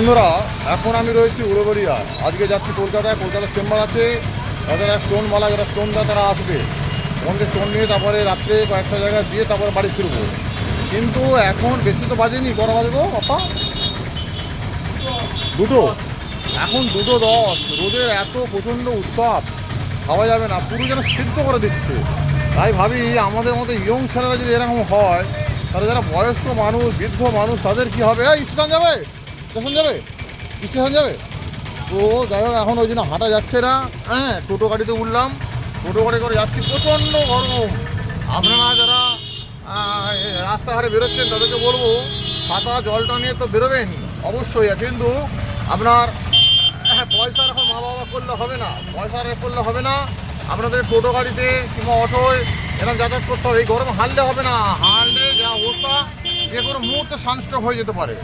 বন্ধুরা, এখন আমি রয়েছি উলুবেড়িয়া। আজকে যাচ্ছি কলকাতায় চেম্বার আছে। যারা স্টোন মালা, যারা স্টোন দেয় তারা আসবে। ওখানে স্টোন নিয়ে তারপরে রাত্রে কয়েকটা জায়গায় দিয়ে তারপরে বাড়ি ফিরবো। কিন্তু এখন বেশি তো বাজেনি, কটা বাজবো বাপ্পা? দুটো। এখন 2:10। রোদের এত প্রচণ্ড উত্তাপ, খাওয়া যাবে না, পুরো যেন সিদ্ধ করে দিচ্ছে। তাই ভাবি আমাদের মতো ইয়ং ছেলেরা যদি এরকম হয়, তাহলে যারা বয়স্ক মানুষ, বৃদ্ধ মানুষ, তাদের কি হবে? স্টেশন যাবে, স্টেশন যাবে, স্টেশন যাবে। তো যাই হোক, এখন ওই জন্য হাঁটা যাচ্ছে না। হ্যাঁ, টোটো গাড়িতে উঠলাম, টোটো গাড়ি করে যাচ্ছি। প্রচণ্ড গরম। আপনারা যারা রাস্তাঘাটে বেরোচ্ছেন তাদেরকে বলবো, ছাতা জলটা নিয়ে তো বেরোবেন অবশ্যই, কিন্তু আপনার পয়সার এখন মা বাবা করলে হবে না, পয়সা করলে হবে না। আপনাদের টোটো গাড়িতে কিংবা অটোয় এরকম যাতায়াত করতে হবে। এই গরম হারলে হবে না, হারলে যা অবস্থা, যে কোনো মুহূর্তে সানস্ট্রোক হয়ে যেতে পারে।